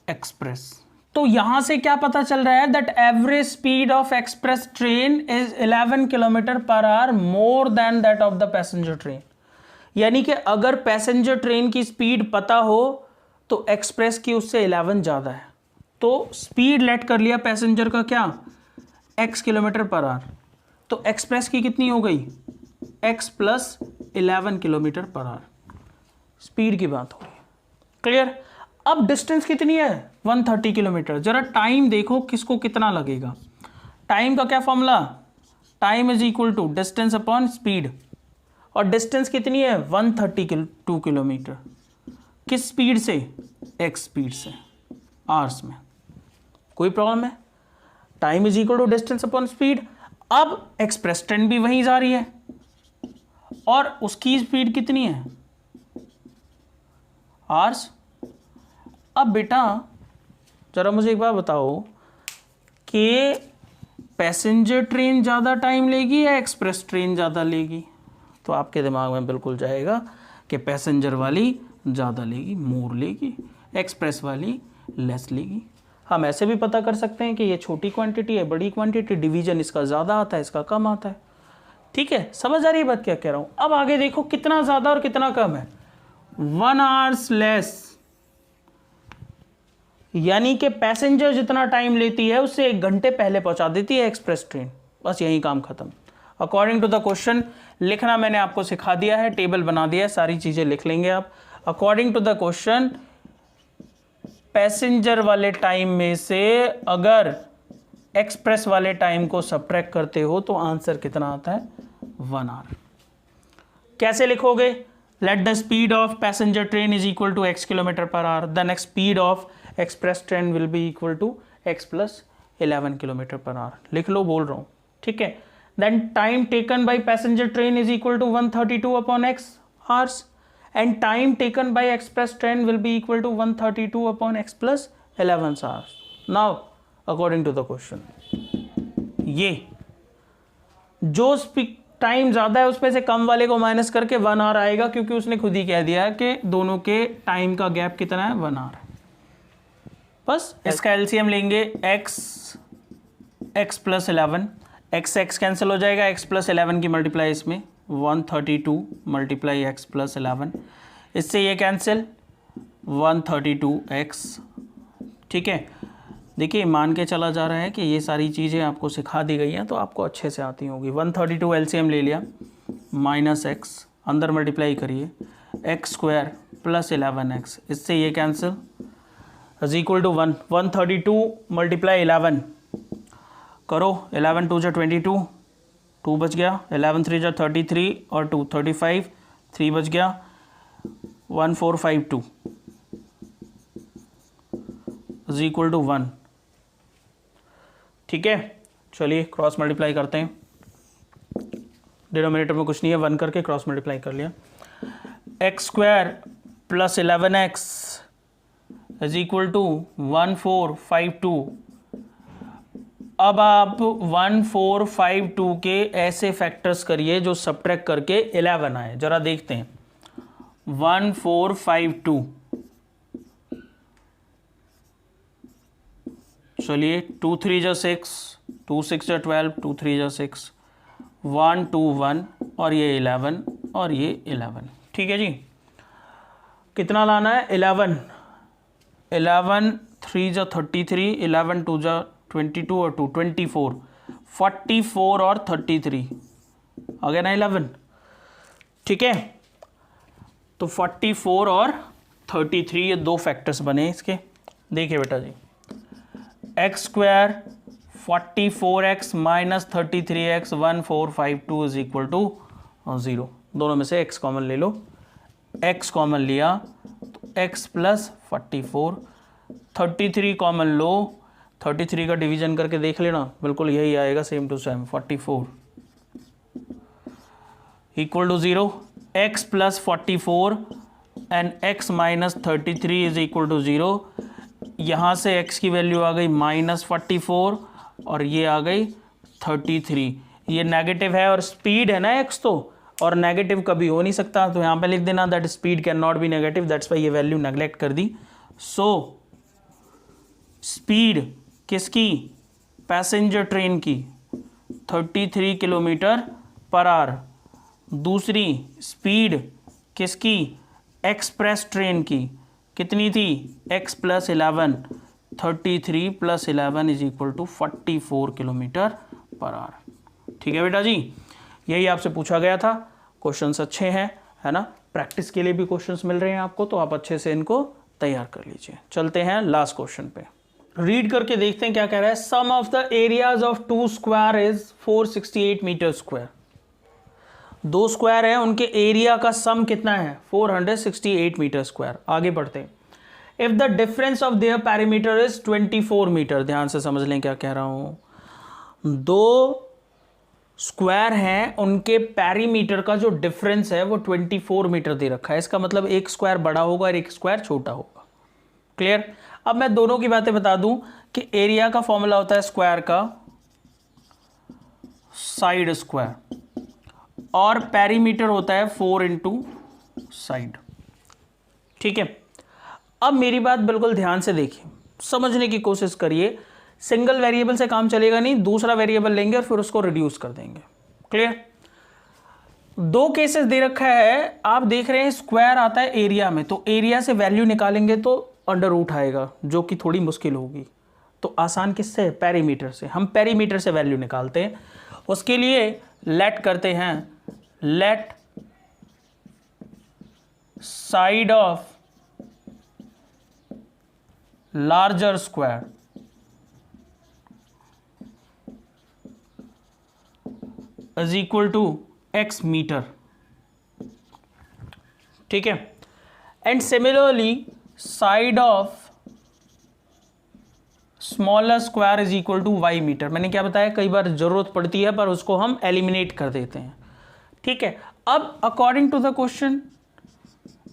एक्सप्रेस, तो यहां से क्या पता चल रहा है, that average speed of express train is 11 kilometre per hour more than that of the passenger train. यानी कि अगर पैसेंजर ट्रेन की स्पीड पता हो तो एक्सप्रेस की उससे 11 ज़्यादा है। तो स्पीड लेट कर लिया पैसेंजर का क्या, x किलोमीटर पर आवर, तो एक्सप्रेस की कितनी हो गई, x plus 11 kilometre per our, speed की बात हो रही है। क्लियर। अब डिस्टेंस कितनी है, 130 किलोमीटर। जरा टाइम देखो किसको कितना लगेगा। टाइम का क्या formula, time is equal to distance upon speed, और डिस्टेंस कितनी है 132 किलोमीटर। किस स्पीड से, एक्स स्पीड से, आवर्स में। कोई प्रॉब्लम है, time is equal to distance upon speed. अब एक्सप्रेस ट्रेन भी वहीं जा रही है और उसकी स्पीड कितनी है, आवर्स। अब बेटा जरा मुझे एक बात बताओ कि पैसेंजर ट्रेन ज़्यादा टाइम लेगी या एक्सप्रेस ट्रेन ज़्यादा लेगी, तो आपके दिमाग में बिल्कुल जाएगा कि पैसेंजर वाली ज़्यादा लेगी, मोर लेगी, एक्सप्रेस वाली लेस लेगी। हम ऐसे भी पता कर सकते हैं कि ये छोटी क्वांटिटी है, बड़ी क्वांटिटी, डिवीजन इसका ज़्यादा आता है, इसका कम आता है। ठीक है, समझ आ रही है बात क्या कह रहा हूँ। अब आगे देखो कितना ज़्यादा और कितना कम है, 1 आवर्स लेस, यानी कि पैसेंजर जितना टाइम लेती है उससे 1 घंटे पहले पहुंचा देती है एक्सप्रेस ट्रेन। बस यही काम खत्म। अकॉर्डिंग टू द क्वेश्चन, लिखना मैंने आपको सिखा दिया है, टेबल बना दिया है, सारी चीज़ें लिख लेंगे आप। According to the question, passenger वाले टाइम में से अगर एक्सप्रेस वाले टाइम को सब्ट्रैक्ट करते हो तो आंसर कितना आता है, 1 आवर। कैसे लिखोगे, let the speed of passenger train is equal to x kilometre per hour, the next speed of express train will be equal to x plus 11 kilometre per hour. लिख लो, बोल रहा हूँ, ठीक है। Then time taken by passenger train is equal to 132 upon x hours, and time taken by express train will be equal to 132 upon x plus 11 hours. Now according to the question, ये जो time ज़्यादा है उसमें से कम वाले को minus करके 1 our आएगा, क्योंकि उसने खुद ही कह दिया है कि दोनों के टाइम का गैप कितना है, 1 आवर। बस इसका एलसीएम लेंगे, x प्लस 11, x कैंसिल हो जाएगा, x प्लस 11 की मल्टीप्लाई इसमें 132 मल्टीप्लाई x प्लस 11, इससे ये कैंसिल 132x। ठीक है, देखिए मान के चला जा रहा है कि ये सारी चीज़ें आपको सिखा दी गई हैं तो आपको अच्छे से आती होंगी। 132 एलसीएम ले लिया, माइनस x, अंदर मल्टीप्लाई करिए, x स्क्वायर प्लस 11x, इससे ये cancel is equal to 1। 132 multiply 11 करो, 11 2 जा 22, 2 बच गया, 11 3 जा 33 और 2 35, 3 बच गया, 1452 इज इक्वल टू 1। ठीक है, चलिए क्रॉस मल्टीप्लाई करते हैं। डिनोमिनेटर में कुछ नहीं है, 1 करके क्रॉस मल्टीप्लाई कर लिया। X square plus 11x is equal to 1452। अब आप 1452 के ऐसे फैक्टर्स करिए जो सब्ट्रैक्ट करके 11 आए, जरा देखते हैं। 1452, चलिए 2 3 जा 6, 2 6 जा 12, 2 3 जा 6, 1 2 1 और ये 11 और ये 11। ठीक है जी, कितना लाना है, 11 3 जा 33, 11 2 जा 22 और 2 24, 44 और 33 आ गया ना 11। ठीक है, तो 44 और 33 ये दो फैक्टर्स बने इसके। देखिए बेटा जी, X square 44x minus 33x 1452 is equal to 0। दोनों में से x कॉमन ले लो, x कॉमन लिया तो x प्लस 44, 33 कॉमन लो, 33 का डिवीजन करके देख लेना, बिल्कुल यही आएगा same to same, 44 equal to 0। x plus 44 and x minus 33 is equal to 0। यहाँ से x की वैल्यू आ गई माइनस 44 और ये आ गई 33। ये नेगेटिव है और स्पीड है ना x तो, और नेगेटिव कभी हो नहीं सकता, तो यहाँ पे लिख देना that speed can not be negative, that's why ये वैल्यू नेगलेक्ट कर दी। सो स्पीड किसकी, पैसेंजर ट्रेन की 33 किलोमीटर पर आवर। दूसरी स्पीड किसकी? एक्सप्रेस ट्रेन की। कितनी थी? x + 11, 33 + 11 is equal to 44 km/h। ठीक है बेटा जी, यही आपसे पूछा गया था। क्वेश्चंस अच्छे हैं, है ना, प्रैक्टिस के लिए भी क्वेश्चंस मिल रहे हैं आपको, तो आप अच्छे से इनको तैयार कर लीजिए। चलते हैं लास्ट क्वेश्चन पे, रीड करके देखते हैं क्या कह रहा है। Sum of the areas of 2 square is 468 metre square. 2 square है, उनके एरिया का सम कितना है? 468 मीटर स्क्वायर। आगे बढ़ते हैं। If the difference of their perimeter is 24 metre. ध्यान से समझ लें क्या कह रहा हूं। 2 स्क्वायर हैं, उनके पैरीमीटर का जो डिफरेंस है वो 24 मीटर दे रखा है। इसका मतलब एक स्क्वायर बड़ा होगा और एक स्क्वायर छोटा होगा। क्लियर? अब मैं दोनों की बातें बता दूं कि एरिया का फॉर्मूला होता है स्क्वायर का साइड स्क्वायर, और पेरीमीटर होता है 4 इंटू साइड। ठीक है, अब मेरी बात बिल्कुल ध्यान से देखिए, समझने की कोशिश करिए। सिंगल वेरिएबल से काम चलेगा नहीं, दूसरा वेरिएबल लेंगे और फिर उसको रिड्यूस कर देंगे। क्लियर? 2 केसेस दे रखा है, आप देख रहे हैं स्क्वायर आता है एरिया में, तो एरिया से वैल्यू निकालेंगे तो अंडर रूट आएगा, जो कि थोड़ी मुश्किल होगी। तो आसान किससे? पेरीमीटर से। हम पेरीमीटर से वैल्यू निकालते हैं। उसके लिए लेट करते हैं, let side of larger square is equal to x metre. ठीक है, and similarly side of smaller square is equal to y metre. मैंने क्या बताया, कई बार जरूरत पड़ती है पर उसको हम एलिमिनेट कर देते हैं। ठीक है, अब अकॉर्डिंग टू द क्वेश्चन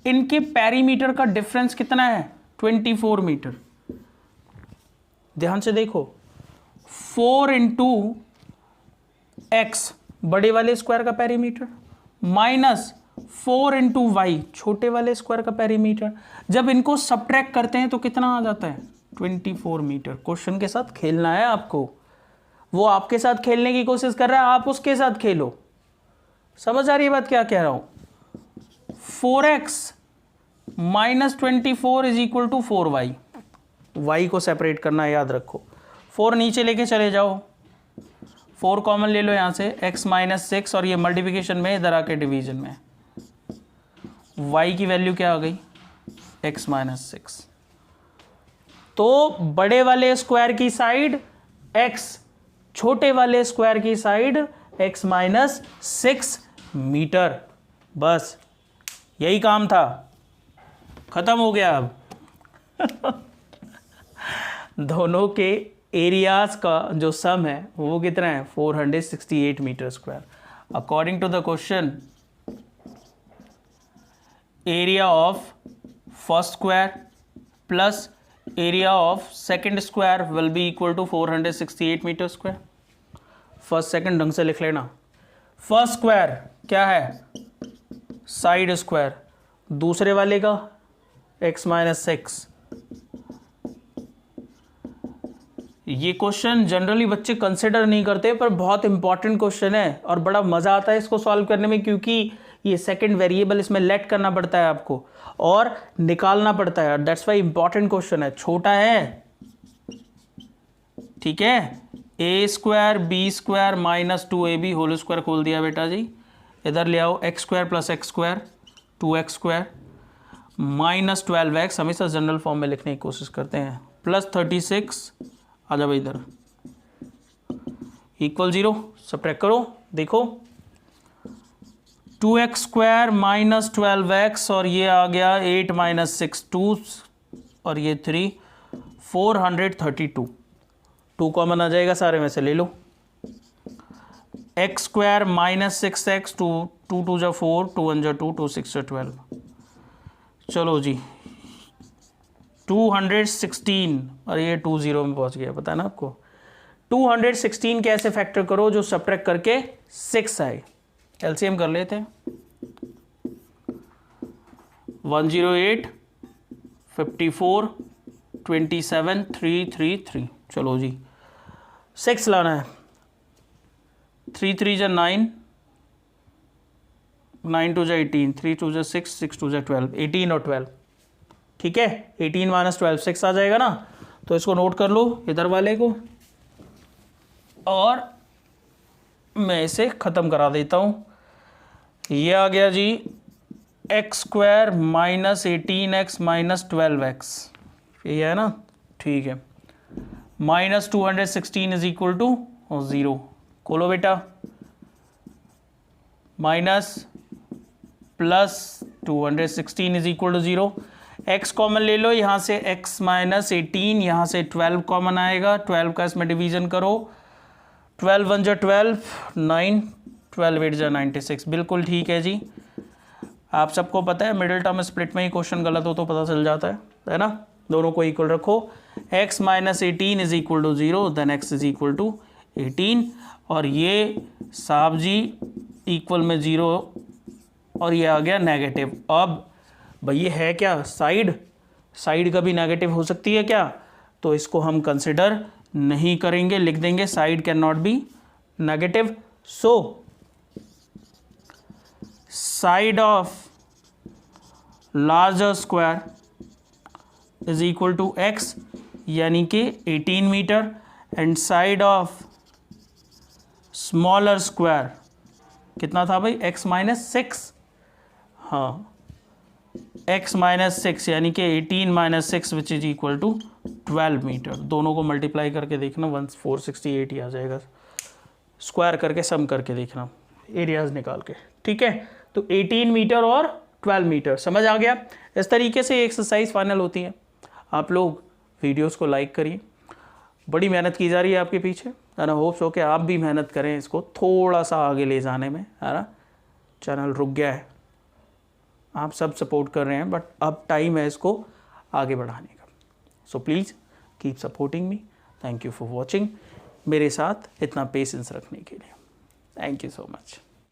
इनके पेरीमीटर का डिफरेंस कितना है? 24 मीटर। ध्यान से देखो, 4 इंटू एक्स बड़े वाले स्क्वायर का पेरीमीटर माइनस 4 इंटू वाई छोटे वाले स्क्वायर का पेरीमीटर। जब इनको सबट्रैक्ट करते हैं तो कितना आ जाता है? 24 मीटर। क्वेश्चन के साथ खेलना है आपको, वो आपके साथ खेलने की कोशिश कर रहा है, आप उसके साथ खेलो। समझ आ रही है बात क्या कह रहा हूं? 4x minus 24 is equal to 4y। y को सेपरेट करना है, याद रखो। 4 नीचे लेके चले जाओ, 4 कॉमन ले लो यहां से, x माइनस 6, और ये मल्टीप्लिकेशन में इधर आके डिवीजन में y की वैल्यू क्या आ गई? x minus 6। तो बड़े वाले स्क्वायर की साइड x, छोटे वाले स्क्वायर की साइड x माइनस 6 मीटर। बस यही काम था, खत्म हो गया। अब दोनों के एरियाज का जो सम है वो कितना है? 468 metre square. According to the question area of first square plus area of second square will be equal to 468 metre square. First second ढंग से लिख लेना। फर्स्ट स्क्वायर क्या है? Side square. दूसरे वाले का x माइनस 6। ये क्वेश्चन जनरली बच्चे कंसिडर नहीं करते, पर बहुत इंपॉर्टेंट क्वेश्चन है और बड़ा मजा आता है इसको सॉल्व करने में, क्योंकि ये सेकंड वेरिएबल इसमें लेट करना पड़ता है आपको और निकालना पड़ता है। दैट्स वाई इंपॉर्टेंट क्वेश्चन है। छोटा है, ठीक है। a square B square minus 2ab whole square खोल दिया बेटा जी, इधर ले आओ। x square plus x square 2x square minus 12x, हमेशा जनरल फॉर्म में लिखने की कोशिश करते हैं, प्लस 36 आ जाओ इधर, इक्वल 0। सब्ट्रैक्ट करो, देखो 2x स्क्वायर माइनस 12x और ये आ गया 8 माइनस 6 2 और ये 3 432। 2 कॉमन आ जाएगा, सारे में से ले लो। x स्क्वायर माइनस 6x 2 2 जा 4 2 1 जा 2 2 6 जा 12। चलो जी 216 और ये 20 में पहुंच गया, पता है ना आपको। 216 कैसे फैक्टर करो जो सब्ट्रैक्ट करके 6 आए। एलसीएम कर लेते हैं। 108 54 27 333। चलो जी 6 लाना है। 3 3 जा 9 9 2 18, 3 2 6, 6 2 12, 18 और 12, ठीक है। 18 माइनस 12 6 आ जाएगा ना, तो इसको नोट कर लो इधर वाले को, और मैं इसे ख़त्म करा देता हूँ। ये आ गया जी X square minus 18x minus 12x, ये है ना, ठीक है। माइनस 216 इज इक्वल टू 0, खोलो बेटा, minus plus 216 is equal to 0। x common ले लो, यहाँ से x माइनस 18, यहाँ से 12 कॉमन आएगा, 12 का इसमें डिवीजन करो, 12 1 जा 12, 9, 12 8 जा 96, बिल्कुल ठीक है जी। आप सबको पता है मिडिल टर्म स्प्लिट में ही क्वेश्चन गलत हो तो पता चल जाता है ना। दोनों को इक्वल रखो, x minus 18 is equal to 0, then x is equal to 18, और ये साहब जी इक्वल में 0, और ये आ गया नेगेटिव। अब भाई ये है क्या, साइड कभी नेगेटिव हो सकती है क्या, तो इसको हम कंसिडर नहीं करेंगे, लिख देंगे side can not be negative. So side of larger square is equal to x, यानी कि 18 metre, and side of smaller square कितना था भाई, x माइनस 6, हाँ x माइनस 6 यानी कि 18 minus 6 which is equal to 12 metre. दोनों को मल्टीप्लाई करके देखना, 1468 ही आ जाएगा, स्क्वायर करके सम करके देखना, एरियाज निकाल के, ठीक है। तो 18 मीटर और 12 मीटर, समझ आ गया। इस तरीके से एक्सरसाइज फाइनल होती है। आप लोग वीडियोस को लाइक करिए, बड़ी मेहनत की जा रही है आपके पीछे, है ना। होप्स हो कि आप भी मेहनत करें इसको थोड़ा सा आगे ले जाने में, है ना। चैनल रुक गया है, आप सब सपोर्ट कर रहे हैं, बट अब टाइम है इसको आगे बढ़ाने का। So please keep supporting me. Thank you for watching, मेरे साथ इतना पेशेंस रखने के लिए। Thank you so much.